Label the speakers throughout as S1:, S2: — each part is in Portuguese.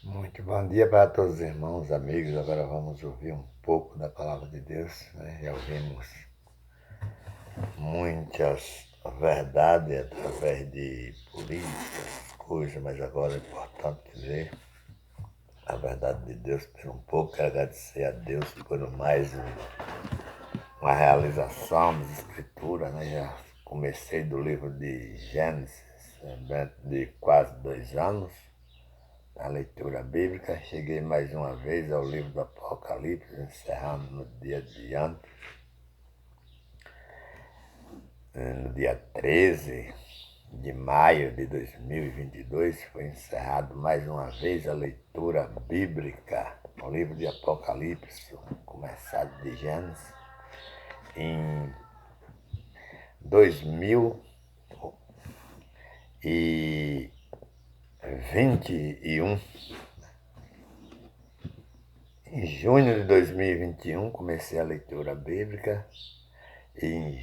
S1: Muito bom dia para todos os irmãos, amigos. Agora vamos ouvir um pouco da palavra de Deus, né? Já ouvimos muitas verdades através de políticas, coisas, mas agora é importante ver a verdade de Deus por um pouco. Quero agradecer a Deus por mais uma realização das Escrituras, né? Já comecei do livro de Gênesis, dentro de quase 2 anos. A leitura bíblica, cheguei mais uma vez ao livro do Apocalipse, encerrando no dia de ontem, no dia 13 de maio de 2022, foi encerrado mais uma vez a leitura bíblica, o livro de Apocalipse, começado de Gênesis, em 2021. Em junho de 2021 comecei a leitura bíblica e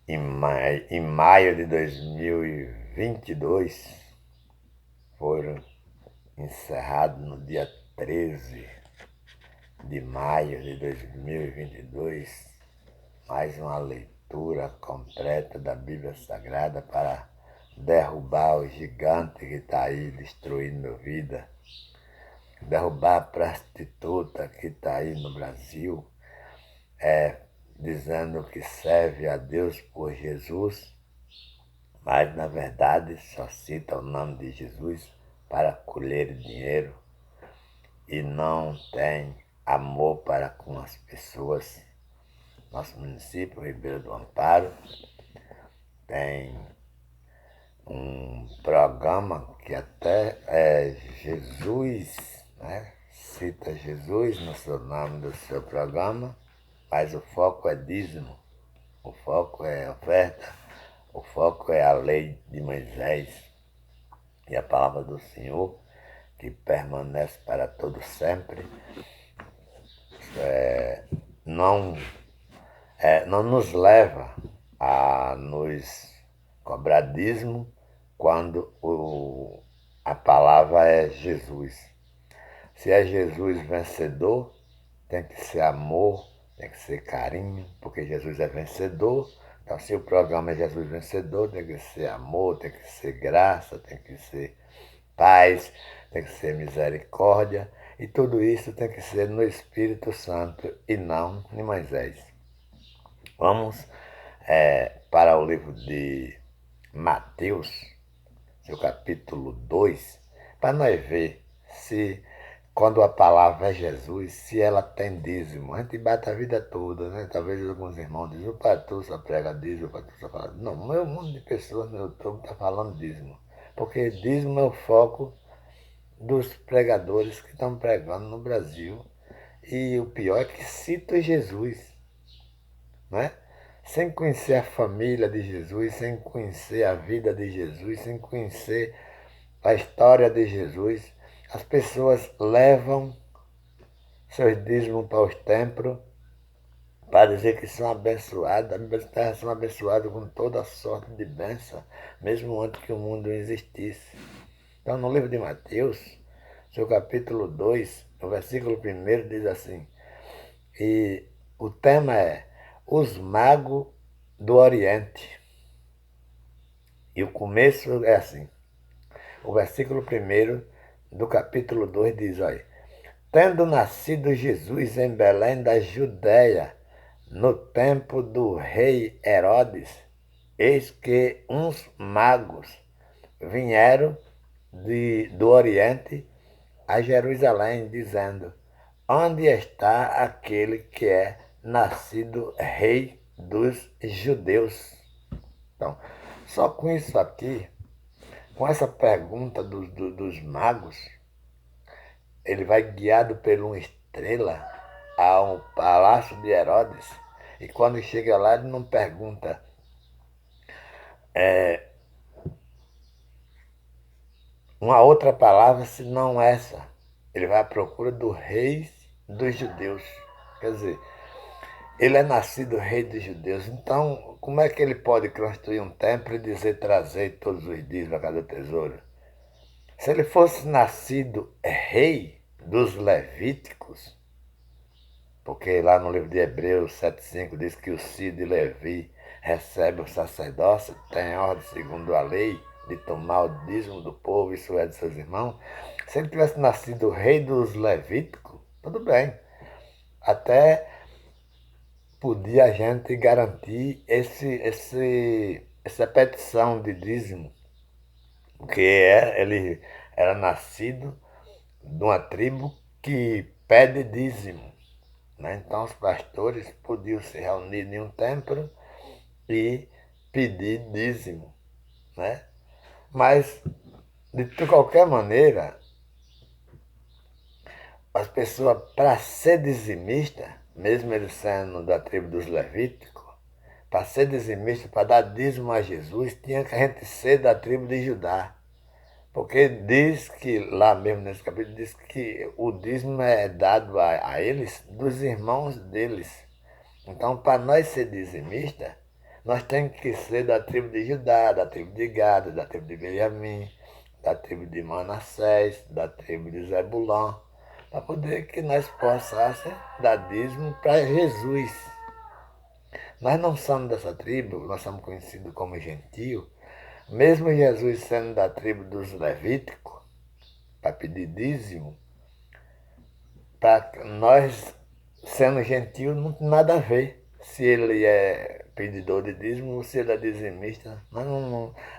S1: em maio de 2022 foram encerrados no dia 13 de maio de 2022 mais uma leitura completa da Bíblia Sagrada para derrubar o gigante que está aí destruindo minha vida, derrubar a prostituta que está aí no Brasil, dizendo que serve a Deus por Jesus, mas na verdade só cita o nome de Jesus para colher dinheiro e não tem amor para com as pessoas. Nosso município, Ribeiro do Amparo, tem um programa que até é Jesus, né? Cita Jesus no seu nome do seu programa, mas o foco é dízimo, o foco é oferta, o foco é a lei de Moisés e a palavra do Senhor, que permanece para todo sempre. Não, não nos leva a nos cobrar dízimo quando a palavra é Jesus. Se é Jesus vencedor, tem que ser amor, tem que ser carinho, porque Jesus é vencedor. Então, se o programa é Jesus vencedor, tem que ser amor, tem que ser graça, tem que ser paz, tem que ser misericórdia. E tudo isso tem que ser no Espírito Santo e não em Moisés. Vamos para o livro de Mateus, seu capítulo 2, para nós ver se, quando a palavra é Jesus, se ela tem dízimo. A gente bate a vida toda, né? Talvez alguns irmãos dizem, o pastor só prega dízimo, o pastor só fala. Não, meu mundo de pessoas no YouTube está falando dízimo. Porque dízimo é o foco dos pregadores que estão pregando no Brasil. E o pior é que cita Jesus, né? Sem conhecer a família de Jesus, sem conhecer a vida de Jesus, sem conhecer a história de Jesus, as pessoas levam seus dízimos para os templos para dizer que são abençoados. A Bíblia diz que são abençoados com toda sorte de bênção, mesmo antes que o mundo existisse. Então, no livro de Mateus, seu capítulo 2, no versículo 1, diz assim, e o tema é os magos do Oriente. E o começo é assim, o versículo 1 do capítulo 2 diz, olha, tendo nascido Jesus em Belém da Judéia, no tempo do rei Herodes, eis que uns magos vieram do Oriente a Jerusalém, dizendo, onde está aquele que é nascido rei dos judeus? Então, só com isso aqui, com essa pergunta dos magos, ele vai guiado por uma estrela ao palácio de Herodes. E quando chega lá, ele não pergunta uma outra palavra senão essa. Ele vai à procura do rei dos judeus. Quer dizer, ele é nascido rei dos judeus. Então, como é que ele pode construir um templo e dizer trazer todos os dias para cada tesouro? Se ele fosse nascido rei dos Levíticos, porque lá no livro de Hebreus 7,5 diz que o filho de Levi recebe o sacerdócio, tem ordem segundo a lei de tomar o dízimo do povo, isso é de seus irmãos. Se ele tivesse nascido rei dos Levíticos, tudo bem. Até podia a gente garantir essa petição de dízimo, porque ele era nascido de uma tribo que pede dízimo. Né? Então os pastores podiam se reunir em um templo e pedir dízimo. Né? Mas, de qualquer maneira, as pessoas, para ser dizimista, mesmo ele sendo da tribo dos Levíticos, para ser dizimista, para dar dízimo a Jesus, tinha que a gente ser da tribo de Judá. Porque diz que, lá mesmo nesse capítulo, diz que o dízimo é dado a eles dos irmãos deles. Então, para nós ser dizimista, nós temos que ser da tribo de Judá, da tribo de Gad, da tribo de Benjamim, da tribo de Manassés, da tribo de Zebulon, para poder que nós possamos dar dízimo para Jesus. Nós não somos dessa tribo, nós somos conhecidos como gentio. Mesmo Jesus sendo da tribo dos Levíticos, para pedir dízimo, para nós, sendo gentio, não tem nada a ver se ele é pedidor de dízimo ou se ele é dizimista.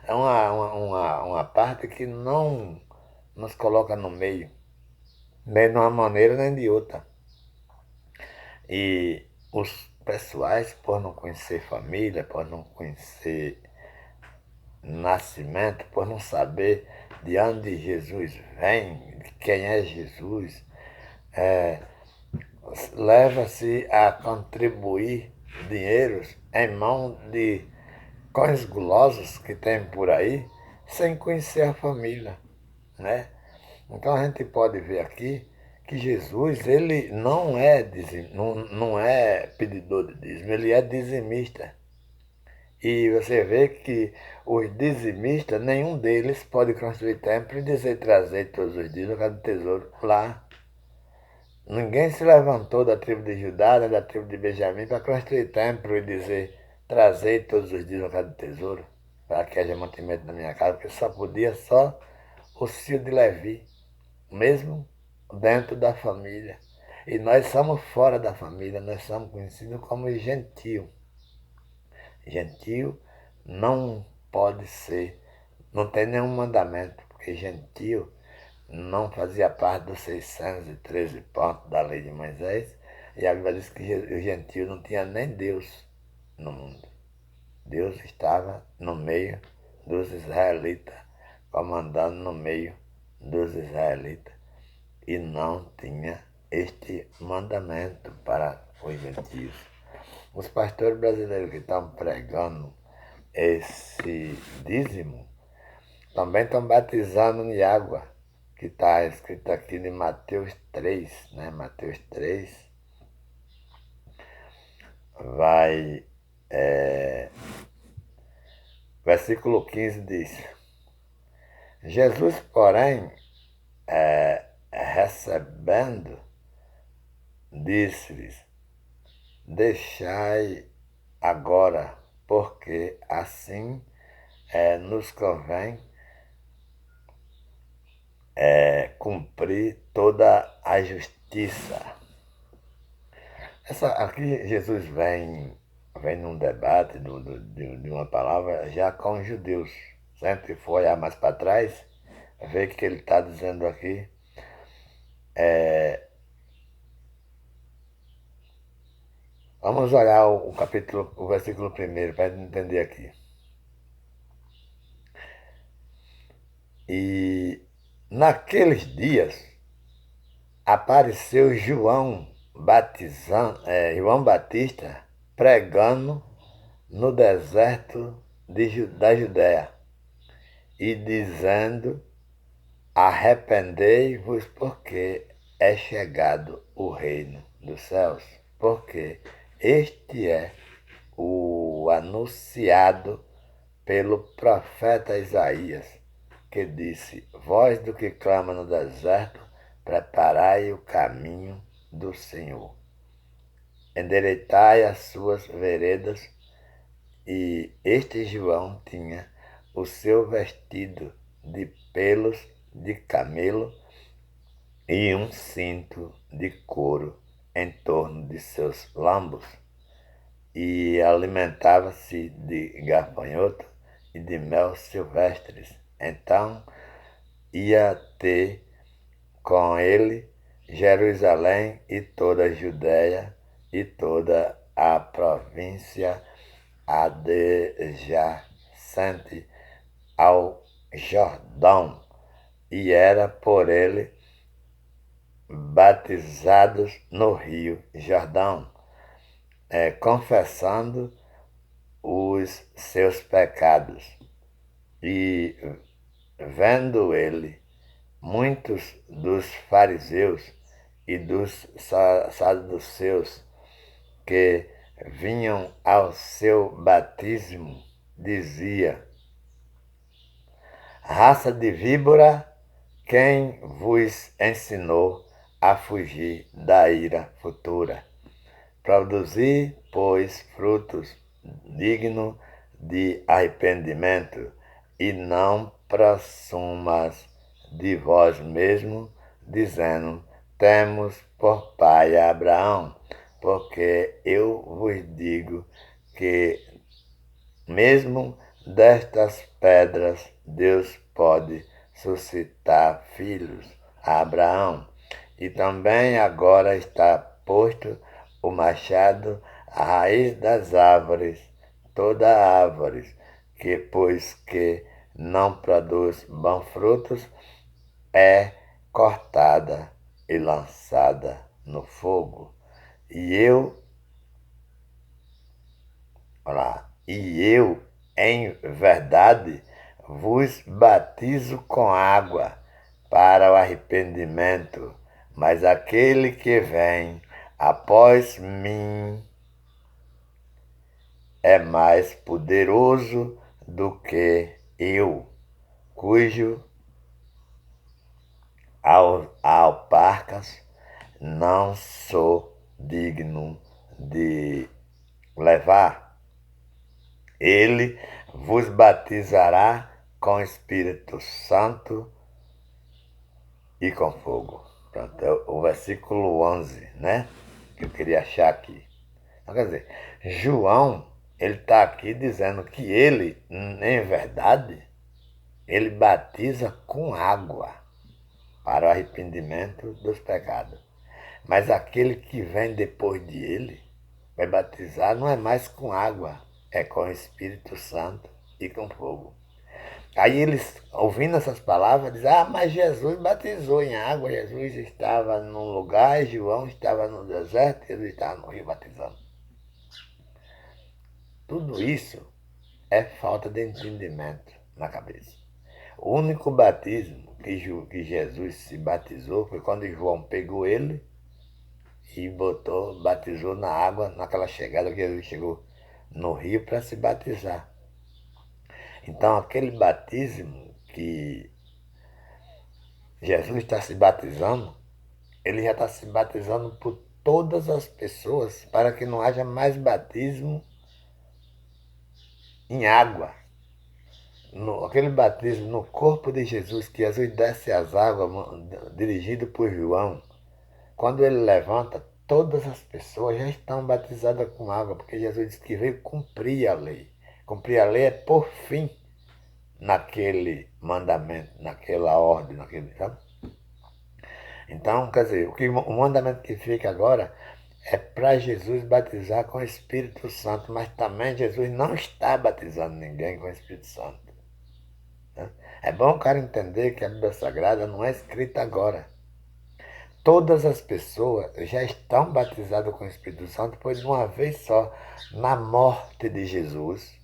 S1: É uma parte que não nos coloca no meio, nem de uma maneira nem de outra. E os pessoais, por não conhecer família, por não conhecer nascimento, por não saber de onde Jesus vem, de quem é Jesus, leva-se a contribuir dinheiros em mão de cães gulosos que tem por aí, sem conhecer a família, né? Então a gente pode ver aqui que Jesus, ele não é pedidor de dízimo, ele é dizimista. E você vê que os dizimistas, nenhum deles pode construir templo e dizer trazer todos os dias do tesouro lá. Ninguém se levantou da tribo de Judá, nem da tribo de Benjamim, para construir templo e dizer trazer todos os dias do tesouro, para que haja mantimento na minha casa, porque só podia o filho de Levi, mesmo dentro da família. E nós somos fora da família, nós somos conhecidos como gentio. Gentio não pode ser, não tem nenhum mandamento, porque gentio não fazia parte dos 613 pontos da lei de Moisés, e a Bíblia diz que o gentio não tinha nem Deus no mundo. Deus estava no meio dos israelitas, comandando no meio dos israelitas, e não tinha este mandamento para os gentios. Os pastores brasileiros que estão pregando esse dízimo também estão batizando em água, que está escrito aqui em Mateus 3, né? Mateus 3 vai. Versículo 15 diz: Jesus, porém, recebendo, disse-lhes: deixai agora, porque assim nos convém cumprir toda a justiça. Aqui Jesus vem num debate de uma palavra já com os judeus. Sempre foi olhar mais para trás, ver o que ele está dizendo aqui. Vamos olhar o capítulo, o versículo 1 para entender aqui. E naqueles dias apareceu João Batista pregando no deserto da Judéia e dizendo: arrependei-vos, porque é chegado o reino dos céus, porque este é o anunciado pelo profeta Isaías. que disse: Voz do que clama no deserto, preparai o caminho do Senhor. Endireitai as suas veredas. E este João tinha o seu vestido de pelos de camelo e um cinto de couro em torno de seus lombos, e alimentava-se de gafanhoto e de mel silvestres. Então ia ter com ele Jerusalém e toda a Judéia e toda a província adjacente ao Jordão, e era por ele batizados no rio Jordão, confessando os seus pecados. E vendo ele muitos dos fariseus e dos saduceus que vinham ao seu batismo, dizia: Raça de víbora, quem vos ensinou a fugir da ira futura? Produzi, pois, frutos dignos de arrependimento, e não presumas de vós mesmo, dizendo: Temos por pai Abraão, porque eu vos digo que mesmo destas pedras Deus pode suscitar filhos a Abraão. E também agora está posto o machado à raiz das árvores. Toda árvore que, pois que não produz bons frutos, é cortada e lançada no fogo. E eu, em verdade, vos batizo com água para o arrependimento, mas aquele que vem após mim é mais poderoso do que eu, cujo alparcas não sou digno de levar. Ele vos batizará com Espírito Santo e com fogo. Pronto, é o versículo 11, né? Que eu queria achar aqui. Então, quer dizer, João, ele está aqui dizendo que ele, em verdade, ele batiza com água para o arrependimento dos pecados. Mas aquele que vem depois de ele vai batizar não é mais com água, é com o Espírito Santo e com fogo. Aí eles, ouvindo essas palavras, dizem: mas Jesus batizou em água, Jesus estava num lugar, João estava no deserto, ele estava no rio batizando. Tudo isso é falta de entendimento na cabeça. O único batismo que Jesus se batizou foi quando João pegou ele e batizou na água, naquela chegada que Jesus chegou no rio para se batizar. Então, aquele batismo que Jesus está se batizando, ele já está se batizando por todas as pessoas para que não haja mais batismo em água. Aquele batismo no corpo de Jesus, que Jesus desce as águas, dirigido por João, quando ele levanta, todas as pessoas já estão batizadas com água, porque Jesus disse que veio cumprir a lei. Cumprir a lei é por fim naquele mandamento, naquela ordem, sabe? Então, quer dizer, o mandamento que fica agora é para Jesus batizar com o Espírito Santo, mas também Jesus não está batizando ninguém com o Espírito Santo. Né? É bom o cara entender que a Bíblia Sagrada não é escrita agora. Todas as pessoas já estão batizadas com o Espírito Santo, pois de uma vez só, na morte de Jesus,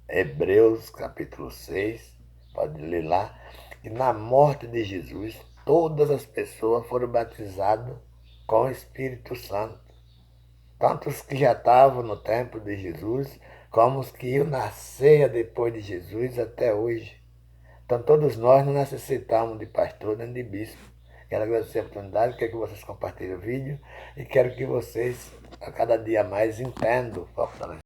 S1: Hebreus capítulo 6, pode ler lá, e na morte de Jesus, todas as pessoas foram batizadas com o Espírito Santo. Tanto os que já estavam no tempo de Jesus, como os que iam nascer depois de Jesus até hoje. Então, todos nós não necessitamos de pastor nem de bispo. Quero agradecer a oportunidade, quero que vocês compartilhem o vídeo e quero que vocês, a cada dia mais, entendam o foco da